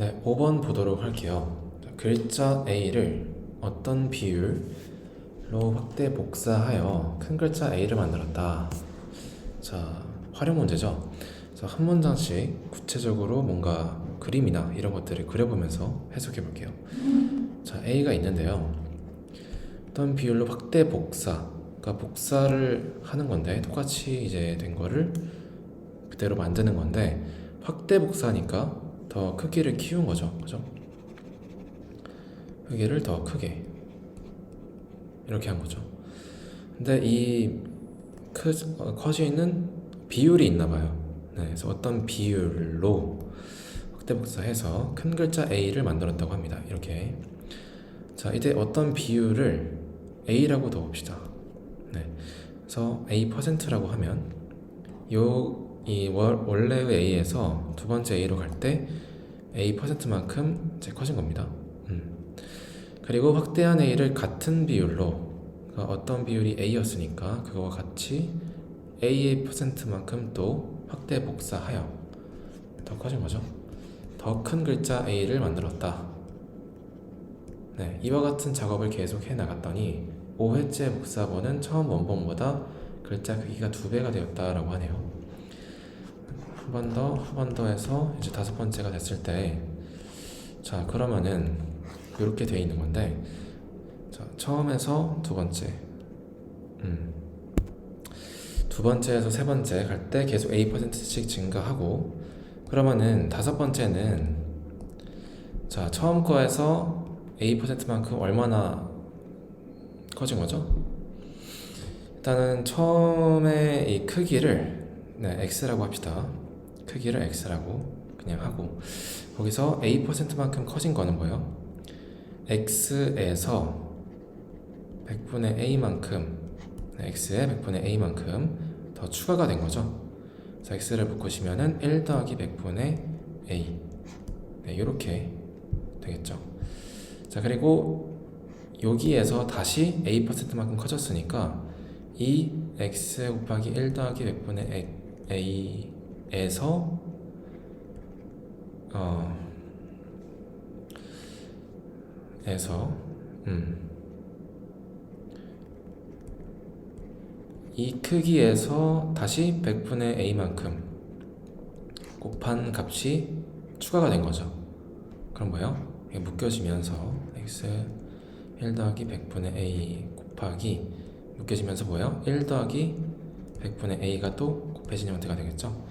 네, 5번 보도록 할게요. 자, 글자 A를 어떤 비율로 확대 복사하여 큰 글자 A를 만들었다. 자, 활용 문제죠. 자, 한 문장씩 구체적으로 뭔가 그림이나 이런 것들을 그려보면서 해석해 볼게요. 자, A가 있는데요. 어떤 비율로 확대 복사, 그러니까 복사를 하는 건데 똑같이 이제 된 거를 그대로 만드는 건데 확대 복사니까 더 크기를 키운 거죠. 그죠? 크기를 더 크게 이렇게 한 거죠. 근데 이 커지는 비율이 있나 봐요. 네, 그래서 어떤 비율로 확대 복사해서 큰 글자 A를 만들었다고 합니다. 이렇게. 자, 이제 어떤 비율을 A라고 넣읍시다. 네. 그래서 A%라고 하면 이 원래의 A에서 두 번째 A로 갈 때 A%만큼 이제 커진 겁니다. 그리고 확대한 A를 같은 비율로, 그러니까 어떤 비율이 A였으니까 그거와 같이 A의 %만큼 또 확대 복사하여 더 커진 거죠. 더 큰 글자 A를 만들었다. 네, 이와 같은 작업을 계속 해 나갔더니 5회째 복사본은 처음 원본보다 글자 크기가 2배가 되었다라고 하네요. 한 번 더 해서 이제 5번째가 됐을 때, 자, 그러면은 이렇게 돼 있는 건데, 자, 처음에서 두 번째, 두 번째에서 세 번째 갈 때 계속 A%씩 증가하고, 그러면은 5번째는, 자, 처음 거에서 A%만큼 얼마나 커진 거죠? 일단은 처음에 이 크기를 X라고 합시다. 크기를 X라고 그냥 하고, 거기서 A%만큼 커진 거는 뭐예요? X에서 100분의 A만큼, X의 100분의 A만큼 더 추가가 된 거죠. 그래서 X를 묶으시면은 1 더하기 100분의 A. 네, 이렇게 되겠죠. 자, 그리고 여기에서 다시 A%만큼 커졌으니까 이 X 곱하기 1 더하기 100분의 A에서 이 크기에서 다시 100분의 A만큼 곱한 값이 추가가 된 거죠. 그럼 뭐예요? 이게 묶여지면서 X 1 더하기 100분의 A 곱하기 묶여지면서 뭐예요? 1 더하기 100분의 A가 또 곱해지는 형태가 되겠죠.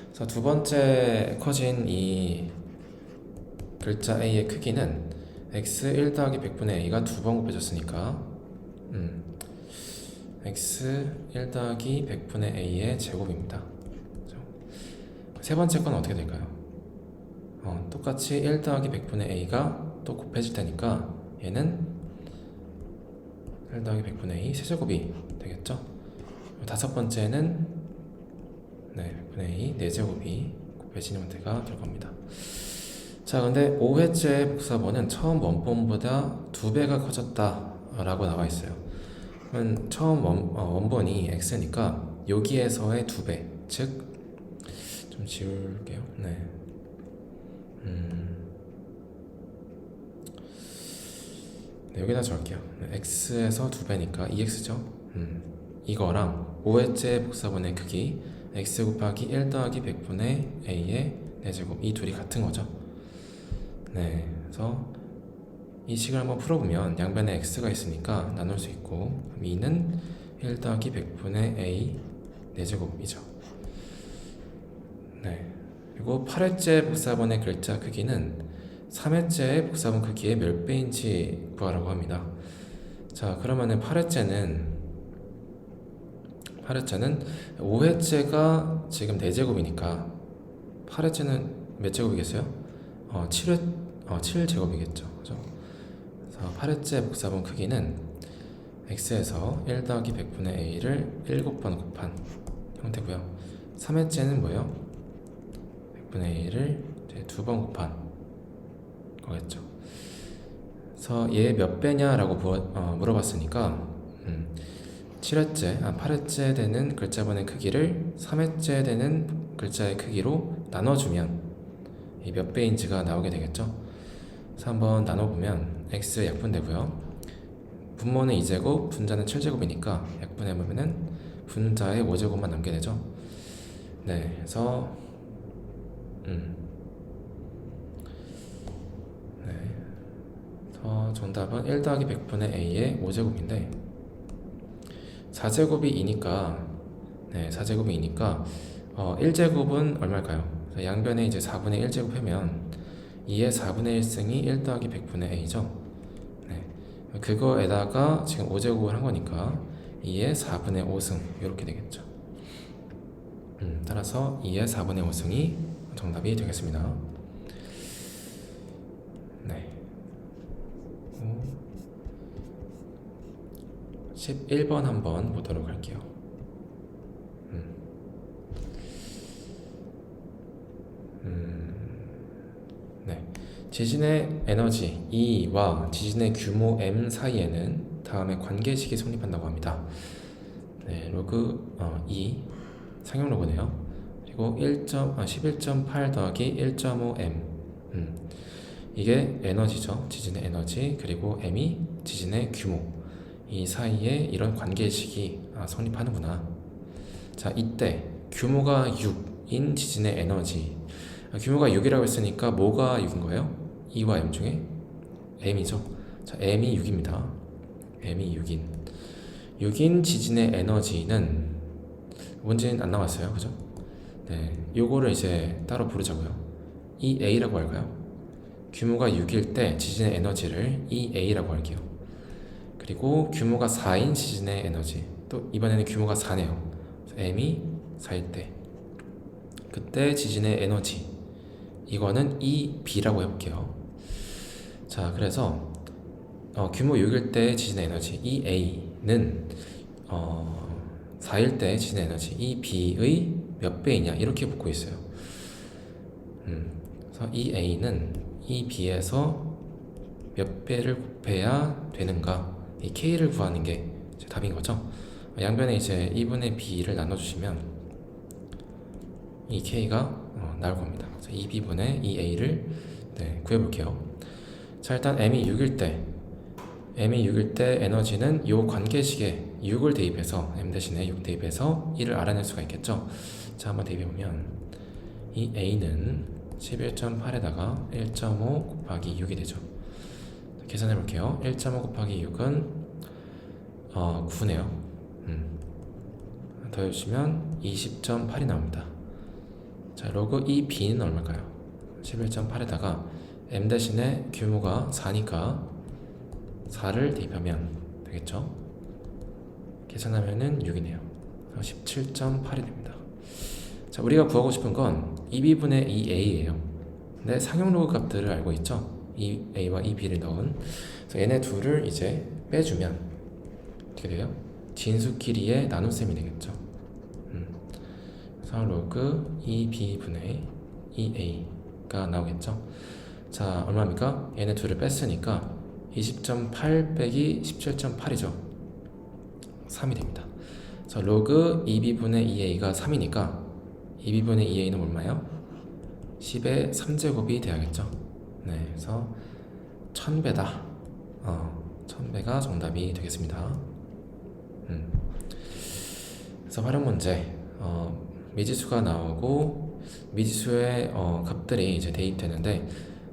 그래서 두 번째 커진 이 글자 A의 크기는 X 1 더하기 100분의 A가 두 번 곱해졌으니까 X 1 더하기 100분의 A의 제곱입니다. 세 번째 건 어떻게 될까요? 똑같이 1 더하기 100분의 A가 또 곱해질 테니까 얘는 1 더하기 100분의 A 세제곱이 되겠죠? 다섯 번째는 100분의 A 4제곱이 곱해지는 형태가 될 겁니다. 자, 근데 5회째 복사본은 처음 원본보다 2배가 커졌다 라고 나와 있어요. 그러면 처음 원본이 X니까 여기에서의 2배, 즉 좀 지울게요. 네. 네, 여기다 적을게요. X에서 2배니까 2X죠. 이거랑 5회째 복사본의 크기 X 곱하기 1 더하기 100분의 A의 4제곱, 이 둘이 같은 거죠. 네, 그래서 이 식을 한번 풀어보면 양변에 X가 있으니까 나눌 수 있고, 2는 1 더하기 100분의 A 4제곱이죠. 네, 그리고 8회째 복사본의 글자 크기는 3회째 복사본 크기의 몇 배인지 구하라고 합니다. 자, 그러면은 8회째는 5회째가 지금 4제곱이니까 8회째는 몇 제곱이겠어요? 7제곱이겠죠. 그죠? 그래서 8회째 복사본 크기는 X에서 1 더하기 100분의 A를 7번 곱한 형태고요. 3회째는 뭐예요? 100분의 A를 2번 곱한 거겠죠. 그래서 얘 몇 배냐라고 물어봤으니까 8회째 되는 글자본의 크기를 3회째 되는 글자의 크기로 나눠주면 이 몇 배인지가 나오게 되겠죠. 그래서 한번 나눠보면 x 약분되고요. 분모는 2제곱, 분자는 7제곱이니까 약분해보면은 분자의 5제곱만 남게 되죠. 네, 그래서 네, 그래서 정답은 1 더하기 100분의 a의 5제곱인데 4제곱이 2니까 네, 4제곱이 2니까 1제곱은 얼마일까요? 양변에 이제 4분의 1제곱 하면 2의 4분의 1승이 1 더하기 100분의 a죠. 네, 그거에다가 지금 5제곱을 한 거니까 2의 4분의 5승 이렇게 되겠죠. 따라서 2의 4분의 5승이 정답이 되겠습니다. 네. 11번 한번 보도록 할게요. 네. 지진의 에너지 E와 지진의 규모 M 사이에는 다음의 관계식이 성립한다고 합니다. 네, 로그 E 상용 로그네요. 그리고 11.8 더하기 1.5M 이게 에너지죠. 지진의 에너지. 그리고 M이 지진의 규모. 이 사이에 이런 관계식이 성립하는구나. 자, 이때 규모가 6인 지진의 에너지. 규모가 6이라고 했으니까 뭐가 6인 거예요? E와 M 중에 M이죠. 자, M이 6입니다. M이 6인 지진의 에너지는 뭔지는 안 나왔어요. 그죠? 네, 요거를 이제 따로 부르자고요. EA라고 할까요? 규모가 6일 때 지진의 에너지를 EA라고 할게요. 그리고 규모가 4인 지진의 에너지, 또 이번에는 규모가 4네요. M이 4일 때 그때 지진의 에너지, 이거는 EB라고 해볼게요. 자, 그래서 규모 6일 때 지진의 에너지 EA는 4일 때 지진의 에너지 EB의 몇 배이냐 이렇게 묻고 있어요. 그래서 EA는 EB에서 몇 배를 곱해야 되는가, 이 K를 구하는 게 답인 거죠. 양변에 이제 2분의 B를 나눠주시면 이 K가 나올 겁니다. 그래서 2B분의 2A를 구해볼게요. 자, 일단 M이 6일 때 에너지는 이 관계식에 6을 대입해서 M 대신에 6 대입해서 1을 알아낼 수가 있겠죠. 자, 한번 대입해보면 이 A는 11.8에다가 1.5 곱하기 6이 되죠. 계산해볼게요. 1.5 곱하기 6은 9네요. 더해주시면 20.8이 나옵니다. 자, 로그 이 B는 얼마일까요? 11.8에다가 M 대신에 규모가 4니까 4를 대입하면 되겠죠? 계산하면은 6이네요. 17.8이 됩니다. 자, 우리가 구하고 싶은 건 2B분의 2A예요. 근데 상용 로그 값들을 알고 있죠? 2A와 2B를 넣은. 그래서 얘네 둘을 이제 빼주면 어떻게 돼요? 진수끼리의 나눗셈이 되겠죠. 그래서 로그 2B분의 2A가 나오겠죠. 자, 얼마입니까? 얘네 둘을 뺐으니까 20.8 빼기 17.8이죠. 3이 됩니다. 자, 로그 2B분의 2A가 3이니까 2B분의 2A는 얼마예요? 10의 3제곱이 돼야겠죠. 네, 그래서 1000배다. 1000배가 정답이 되겠습니다. 그래서 활용 문제, 미지수가 나오고 미지수의 값들이 이제 대입되는데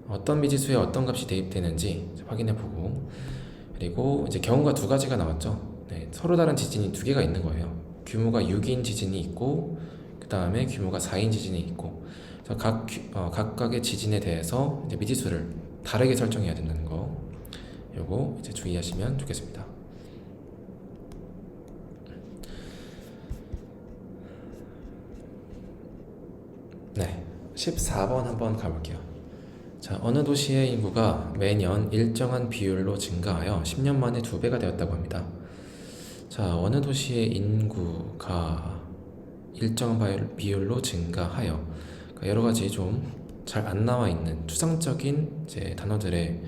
어떤 미지수에 어떤 값이 대입되는지 확인해보고, 그리고 이제 경우가 두 가지가 나왔죠. 네, 서로 다른 지진이 두 개가 있는 거예요. 규모가 6인 지진이 있고 그 다음에 규모가 4인 지진이 있고, 그래서 각각의 지진에 대해서 이제 미지수를 다르게 설정해야 된다는 거, 요거 이제 주의하시면 좋겠습니다. 네, 14번 한번 가볼게요. 자, 어느 도시의 인구가 매년 일정한 비율로 증가하여 10년 만에 2배가 되었다고 합니다. 자, 어느 도시의 인구가 일정한 비율로 증가하여, 그러니까 여러 가지 좀 잘 안 나와 있는 추상적인 이제 단어들에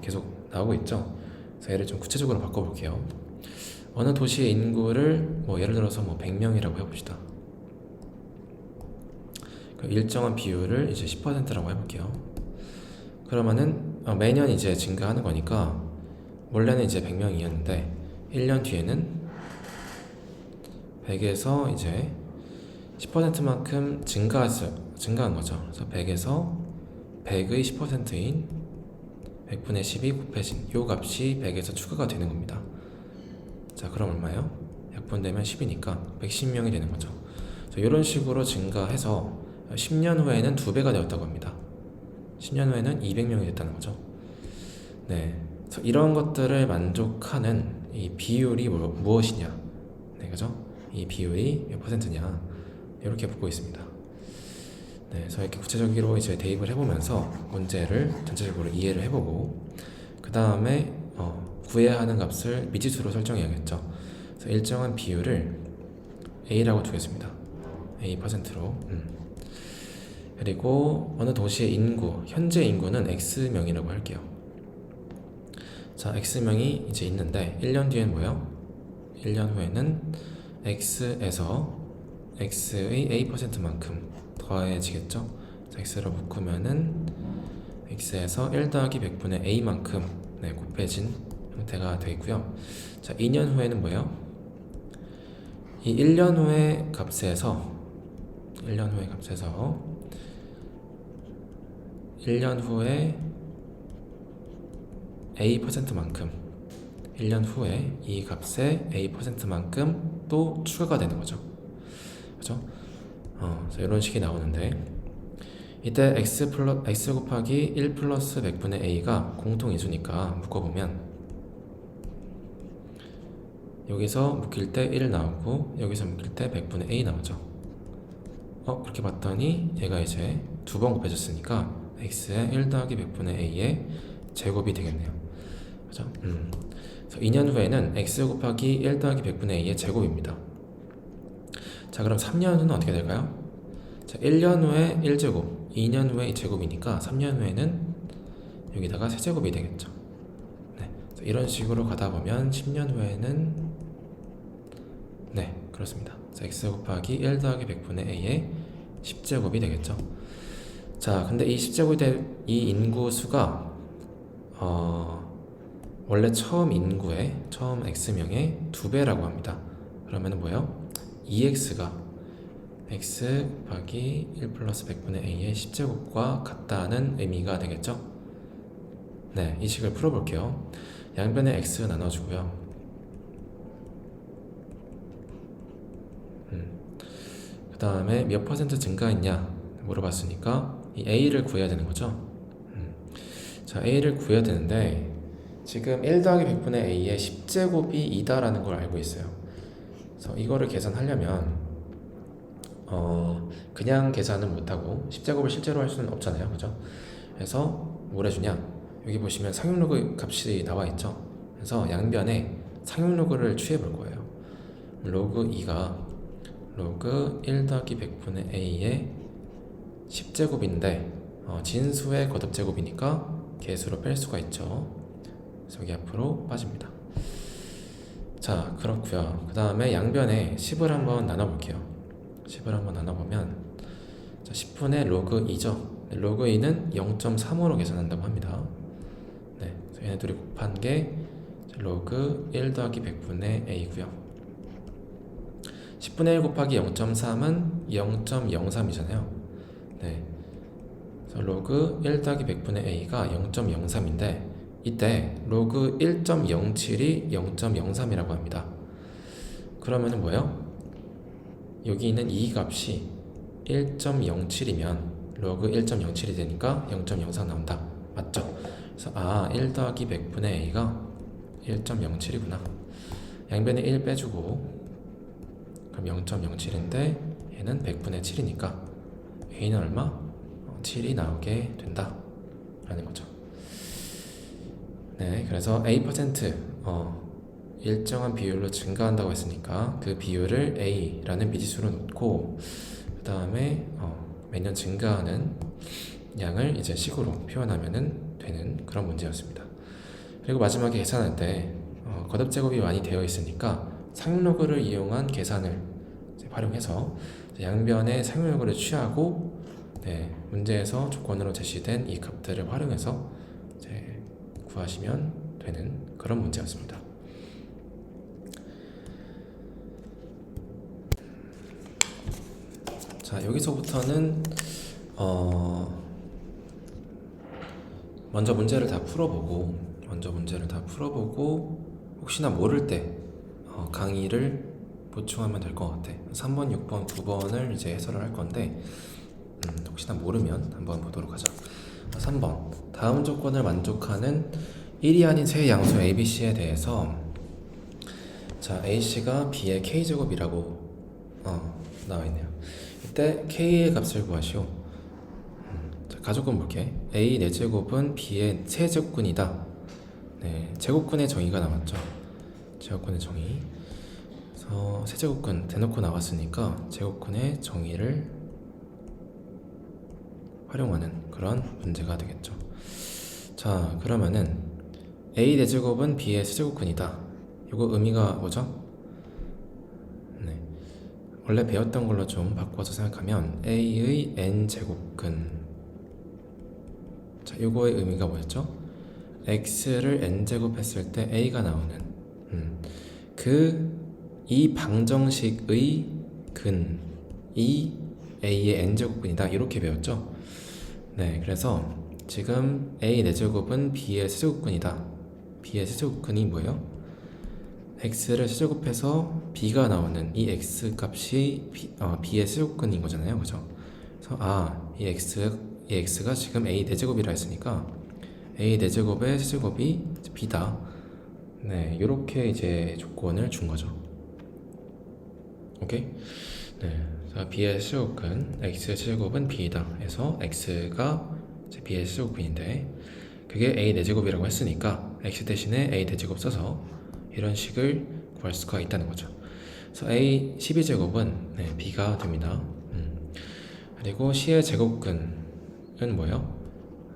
계속 나오고 있죠. 그래서 얘를 좀 구체적으로 바꿔볼게요. 어느 도시의 인구를 예를 들어서 100명이라고 해봅시다. 그 일정한 비율을 이제 10%라고 해볼게요. 그러면은 매년 이제 증가하는 거니까 원래는 이제 100명이었는데 1년 뒤에는 100에서 이제 10%만큼 증가한 거죠. 그래서 100에서 100의 10%인 100분의 10이 곱해진 요 값이 100에서 추가가 되는 겁니다. 자, 그럼 얼마예요? 약분되면 10이니까 110명이 되는 거죠. 이런 식으로 증가해서 10년 후에는 2배가 되었다고 합니다. 10년 후에는 200명이 됐다는 거죠. 네, 그래서 이런 것들을 만족하는 이 비율이 무엇이냐, 네, 그죠? 이 비율이 몇 %냐, 이렇게 묻고 있습니다. 네, 그래서 이렇게 구체적으로 이제 대입을 해보면서 문제를 전체적으로 이해를 해보고 그 다음에 구해야 하는 값을 미지수로 설정해야겠죠. 그래서 일정한 비율을 A라고 두겠습니다. A%로. 그리고 어느 도시의 인구, 현재 인구는 X명이라고 할게요. 자, X명이 이제 있는데 1년 뒤엔 뭐예요? 1년 후에는 X에서 X의 A%만큼 더해지겠죠? 자, X로 묶으면은 X에서 1 더하기 100분의 A만큼 곱해진 형태가 되겠고요. 자, 2년 후에는 뭐예요? 이 1년 후의 값에서 1년 후에 A%만큼 1년 후에 이 값의 A%만큼 또 추가가 되는 거죠. 그죠? 그래서 이런 식이 나오는데 이때 x 곱하기 1 플러스 100분의 a가 공통인수니까 묶어보면 여기서 묶일 때 1 나오고 여기서 묶일 때 100분의 a 나오죠. 그렇게 봤더니 얘가 이제 2번 곱해졌으니까 x의 1 더하기 100분의 a의 제곱이 되겠네요. 그죠? 그래서 2년 후에는 x 곱하기 1 더하기 100분의 a의 제곱입니다. 자, 그럼 3년 후는 어떻게 될까요? 자, 1년 후에 1제곱, 2년 후에 2제곱이니까 3년 후에는 여기다가 세제곱이 되겠죠. 네, 이런 식으로 가다 보면 10년 후에는 네, 그렇습니다. 자, x 곱하기 1 더하기 100분의 a의 10제곱이 되겠죠. 자, 근데 이 10제곱이 된 이 인구수가 원래 처음 x명의 2배라고 합니다. 그러면은 뭐예요? 2x가 x 곱하기 1 플러스 100분의 a의 10제곱과 같다는 의미가 되겠죠? 네, 이 식을 풀어볼게요. 양변에 x 나눠주고요. 그 다음에 몇 % 증가했냐 물어봤으니까 이 a를 구해야 되는 거죠. 자, a를 구해야 되는데 지금 1 더하기 100분의 a의 10제곱이 2다라는 걸 알고 있어요. 그래서 이거를 계산하려면 그냥 계산은 못하고 10제곱을 실제로 할 수는 없잖아요, 그죠? 그래서 뭘 해주냐, 여기 보시면 상용로그 값이 나와 있죠. 그래서 양변에 상용로그를 취해 볼 거예요. 로그 2가 로그 1 더하기 100분의 a의 10제곱인데 진수의 거듭제곱이니까 개수로 뺄 수가 있죠. 그래서 여기 앞으로 빠집니다. 자, 그렇고요. 그 다음에 양변에 10을 한번 나눠볼게요. 10을 한번 나눠보면 자, 10분의 로그 2죠. 로그 2는 0.35로 계산한다고 합니다. 네, 그래서 얘네 둘이 곱한 게 로그 1 더하기 100분의 a고요. 10분의 1 곱하기 0.3은 0.03이잖아요. 네, 그래서 로그 1 더하기 100분의 a가 0.03인데 이때 로그 1.07이 0.03이라고 합니다. 그러면은 뭐예요? 여기 있는 이 값이 1.07이면 로그 1.07이 되니까 0.03 나온다. 맞죠? 그래서 1 더하기 100분의 a가 1.07이구나. 양변에 1 빼주고 그럼 0.07인데 얘는 100분의 7이니까 a는 얼마? 7이 나오게 된다 라는 거죠. 네, 그래서 A% 일정한 비율로 증가한다고 했으니까 그 비율을 A라는 미지수로 놓고 그 다음에 매년 증가하는 양을 이제 식으로 표현하면 되는 그런 문제였습니다. 그리고 마지막에 계산할 때 거듭 제곱이 많이 되어 있으니까 상용로그를 이용한 계산을 활용해서 양변에 상용로그를 취하고 네, 문제에서 조건으로 제시된 이 값들을 활용해서 이제 구하시면 되는 그런 문제였습니다. 자, 여기서부터는 먼저 문제를 다 풀어보고 혹시나 모를 때 강의를 보충하면 될 것 같아. 3번, 6번, 9번을 이제 해설을 할 건데 혹시나 모르면 한번 보도록 하자. 3번, 다음 조건을 만족하는 1이 아닌 세 양수 ABC에 대해서 자, A씨가 B의 K제곱이라고 나와있네요. 이때 K의 값을 구하시오. 자, 가족분 볼게. A 4제곱은 B의 세제곱근이다. 네, 제곱근의 정의가 나왔죠. 제곱근의 정의. 그래서 세제곱근 대놓고 나왔으니까 제곱근의 정의를 활용하는 그런 문제가 되겠죠. 자, 그러면은 A 4제곱은 B의 세제곱근이다. 이거 의미가 뭐죠? 네, 원래 배웠던 걸로 좀 바꿔서 생각하면 A의 n제곱근. 자, 이거의 의미가 뭐였죠? x를 n제곱 했을 때 a가 나오는 이 방정식의 근이 a의 n제곱근이다, 이렇게 배웠죠. 네, 그래서 지금 a 4제곱은 b의 세제곱근이다. b의 세제곱근이 뭐예요? x를 세제곱해서 b가 나오는 이 x 값이 b의 세제곱근인 거잖아요, 그죠? 그래서 이 x가 지금 a 4제곱이라 했으니까 a 4제곱의 세제곱이 b다. 네, 이렇게 이제 조건을 준 거죠. 오케이? 네, 자, b의 세제곱은 x의 세제곱은 b이다 해서 x가 이제 b의 세제곱인데 그게 a 4제곱이라고 했으니까 x 대신에 a 4제곱 써서 이런 식을 구할 수가 있다는 거죠. 그래서 a 12제곱은 네, b가 됩니다. 그리고 c의 제곱근은 뭐예요?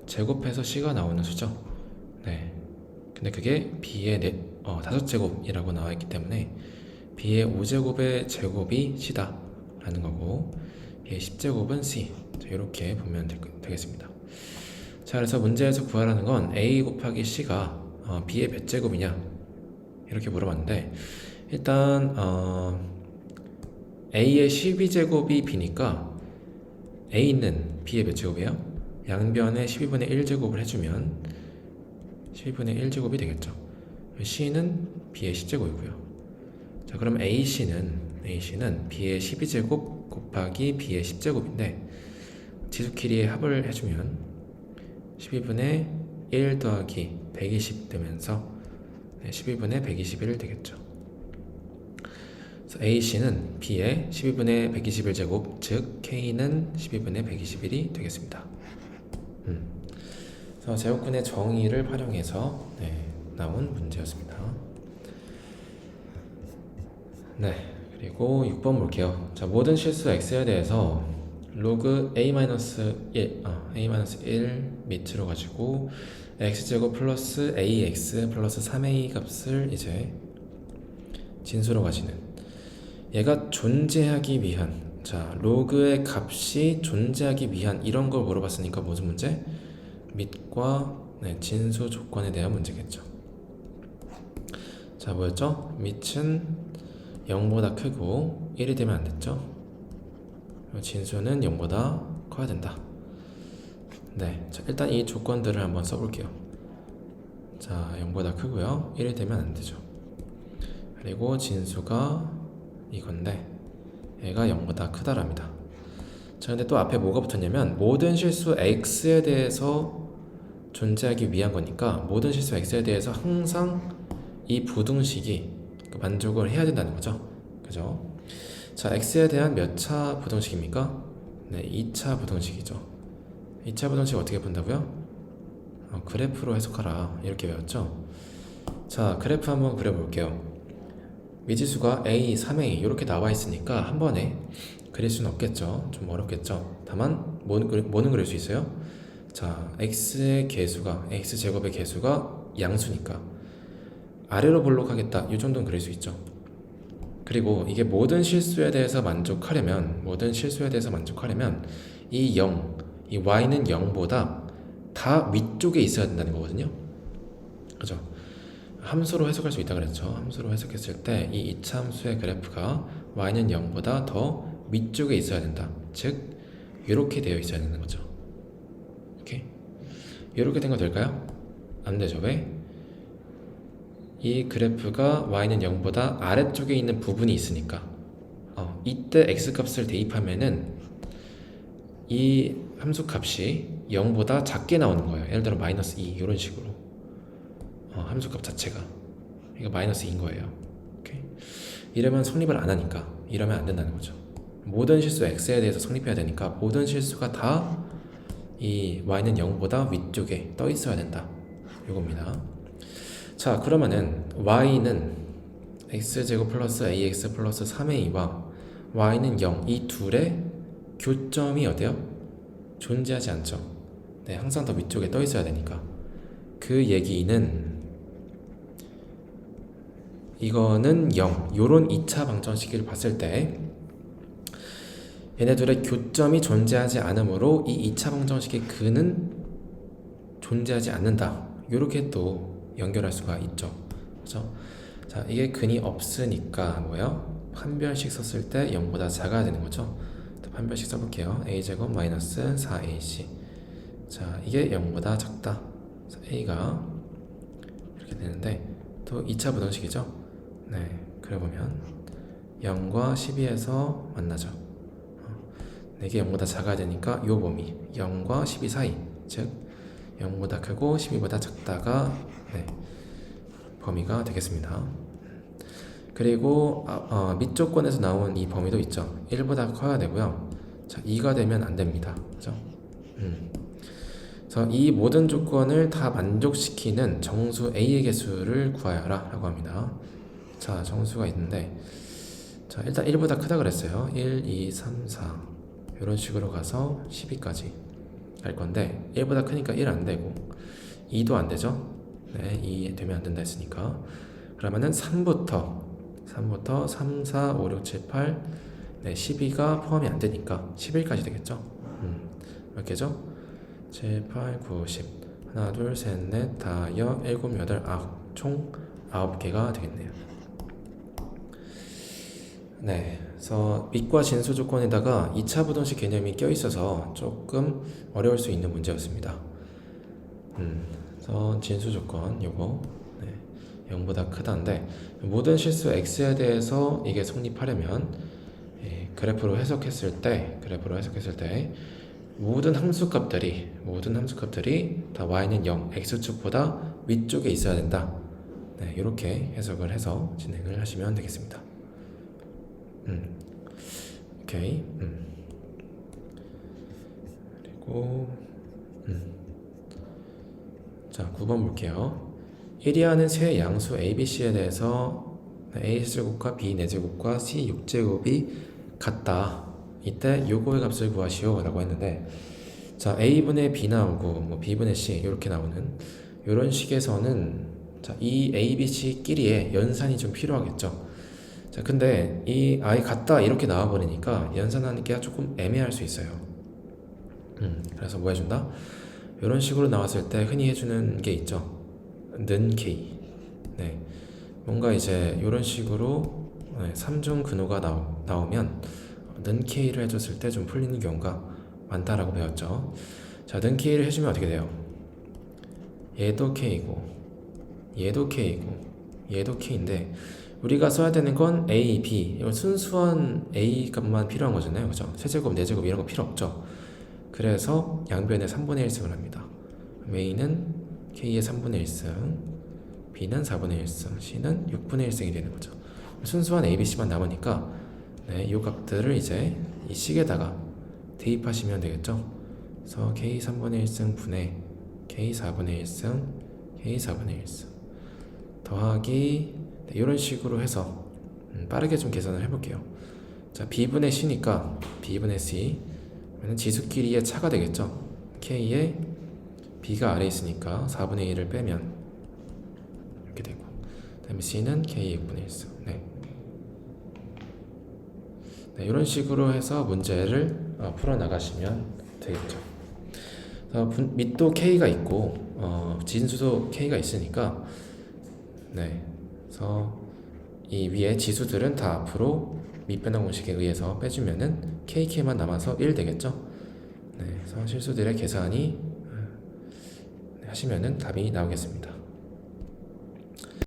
제곱해서 c가 나오는 수죠. 네, 근데 그게 b의 5제곱이라고 나와있기 때문에 b의 5제곱의 제곱이 c다 라는 거고 b의 10제곱은 c. 자, 이렇게 보면 되겠습니다. 자, 그래서 문제에서 구하라는 건 a 곱하기 c가 b의 몇 제곱이냐 이렇게 물어봤는데 일단 a의 12제곱이 b니까 a는 b의 몇 제곱이에요? 양변에 12분의 1제곱을 해주면 12분의 1제곱이 되겠죠. c는 b의 10제곱이고요. 자, 그럼 AC는 b의 12제곱 곱하기 b의 10제곱인데 지수끼리 합을 해주면 12분의 1 더하기 120 되면서 12분의 121 되겠죠. 그래서 AC는 b의 12분의 121제곱, 즉 K는 12분의 121이 되겠습니다. 그래서 제곱근의 정의를 활용해서 나온 문제였습니다. 네, 그리고 6번 볼게요. 자, 모든 실수 x에 대해서 로그 a-1 밑으로 가지고 x제곱 플러스 ax 플러스 3a 값을 이제 진수로 가지는, 얘가 존재하기 위한, 자, 로그의 값이 존재하기 위한 이런 걸 물어봤으니까 무슨 문제? 밑과 진수 조건에 대한 문제겠죠. 자, 뭐였죠? 밑은 0보다 크고 1이 되면 안 됐죠. 진수는 0보다 커야 된다. 네, 자, 일단 이 조건들을 한번 써볼게요. 자, 0보다 크고요, 1이 되면 안 되죠. 그리고 진수가 이건데 얘가 0보다 크다랍니다. 자, 근데 또 앞에 뭐가 붙었냐면 모든 실수 x에 대해서 존재하기 위한 거니까 모든 실수 x에 대해서 항상 이 부등식이 만족을 해야 된다는 거죠. 그죠? 자, x에 대한 몇 차 부등식입니까? 네, 2차 부등식이죠. 2차 부등식 어떻게 본다고요? 그래프로 해석하라 이렇게 배웠죠. 자, 그래프 한번 그려볼게요. 미지수가 a, 3a 이렇게 나와 있으니까 한 번에 그릴 수는 없겠죠. 좀 어렵겠죠. 다만 뭐는 그릴 수 있어요? 자, x의 개수가, x제곱의 개수가 양수니까 아래로 볼록하겠다, 이 정도는 그릴 수 있죠. 그리고 이게 모든 실수에 대해서 만족하려면 이 0, 이 y는 0보다 다 위쪽에 있어야 된다는 거거든요. 그죠? 함수로 해석할 수 있다 그랬죠. 함수로 해석했을 때 이 이차함수의 그래프가 y는 0보다 더 위쪽에 있어야 된다. 즉 이렇게 되어 있어야 되는 거죠. 이렇게 된 거 될까요? 안 되죠. 왜? 이 그래프가 y는 0보다 아래쪽에 있는 부분이 있으니까 이때 x값을 대입하면은 이 함수 값이 0보다 작게 나오는 거예요. 예를 들어 마이너스 2 이런 식으로 함수값 자체가 이거 마이너스 2인 거예요. 오케이. 이러면 성립을 안 하니까 이러면 안 된다는 거죠. 모든 실수 x에 대해서 성립해야 되니까 모든 실수가 다 이 y는 0보다 위쪽에 떠 있어야 된다. 요겁니다. 자, 그러면은 y는 x제곱 플러스 ax 플러스 3a와 y는 0 이 둘의 교점이 어때요? 존재하지 않죠. 네, 항상 더 위쪽에 떠 있어야 되니까. 그 얘기는 이거는 0 요런 2차 방정식을 봤을 때 얘네들의 교점이 존재하지 않으므로 이 2차 방정식의 근은 존재하지 않는다. 요렇게 또 연결할 수가 있죠. 그렇죠? 자, 이게 근이 없으니까 뭐예요? 판별식 썼을 때 0보다 작아야 되는 거죠. 판별식 써볼게요. a제곱 마이너스 4ac. 자, 이게 0보다 작다. a가 이렇게 되는데 또 2차 부등식이죠. 네, 그래 보면 0과 12에서 만나죠. 이게 0보다 작아야 되니까 요 범위 0과 12 사이, 즉 0보다 크고 12보다 작다가 범위가 되겠습니다. 그리고 밑조건에서 나온 이 범위도 있죠. 1보다 커야 되고요. 자, 2가 되면 안 됩니다. 그죠? 그래서 이 모든 조건을 다 만족시키는 정수 A의 개수를 구하여라 라고 합니다. 자, 정수가 있는데 자, 일단 1보다 크다 그랬어요. 1, 2, 3, 4 이런 식으로 가서 12까지 갈 건데 1보다 크니까 1 안 되고 2도 안 되죠. 네, 2 되면 안 된다 했으니까 그러면은 3부터 3, 4, 5, 6, 7, 8 네, 12가 포함이 안 되니까 11까지 되겠죠. 몇 개죠? 7, 8, 9, 10 하나, 둘, 셋, 넷, 다, 여, 일곱, 여덟, 아홉 총 9개가 되겠네요. 네, 그래서 밑과 진수 조건에다가 2차 부등식 개념이 껴있어서 조금 어려울 수 있는 문제였습니다. 그래서 진수 조건 요거 0보다 크다인데 모든 실수 x에 대해서 이게 성립하려면 그래프로 해석했을 때 모든 함수값들이 다 y는 0 x축보다 위쪽에 있어야 된다. 네, 이렇게 해석을 해서 진행을 하시면 되겠습니다. 오케이. 그리고 자, 9번 볼게요. 1이하는 세 양수 a, b, c에 대해서 a제곱과 b 4제곱과 c 6제곱이 같다. 이때 요거의 값을 구하시오 라고 했는데 자, a분의 b 나오고 뭐 b분의 c 이렇게 나오는 이런 식에서는 자, 이 a, b, c 끼리의 연산이 좀 필요하겠죠. 자, 근데 이 i 같다 이렇게 나와버리니까 연산하기가 조금 애매할 수 있어요. 그래서 뭐 해준다? 이런 식으로 나왔을 때 흔히 해주는 게 있죠. 는 k. 네, 뭔가 이제 이런 식으로 3중 근호가 나오면 는 k를 해줬을 때 좀 풀리는 경우가 많다라고 배웠죠. 자, 는 k를 해주면 어떻게 돼요? 얘도 k고 얘도 k고 얘도 k인데 우리가 써야 되는 건 a, b 이건 순수한 a 값만 필요한 거잖아요. 그죠? 세제곱, 네제곱 이런 거 필요 없죠. 그래서 양변에 3분의 1승을 합니다. a는 k의 3분의 1승, b는 4분의 1승, c는 6분의 1승이 되는 거죠. 순수한 a, b, c만 남으니까 이 값들을 이제 이 식에다가 대입하시면 되겠죠. 그래서 k 3분의 1승 분의 k 4분의 1승, k 4분의 1승 더하기 이런 식으로 해서 빠르게 좀 계산을 해볼게요. 자, b분의 c니까 b분의 c 지수끼리의 차가 되겠죠. k에 b가 아래에 있으니까 4분의 1을 빼면 이렇게 되고 그 다음에 c는 k 6분의 1승. 네, 이런 식으로 해서 문제를 풀어나가시면 되겠죠. 밑도 k가 있고 진수도 k가 있으니까 네, 그래서 이 위에 지수들은 다 앞으로 밑변화 공식에 의해서 빼주면은 k만 남아서 1 되겠죠. 네, 그래서 실수들의 계산이 하시면은 답이 나오겠습니다.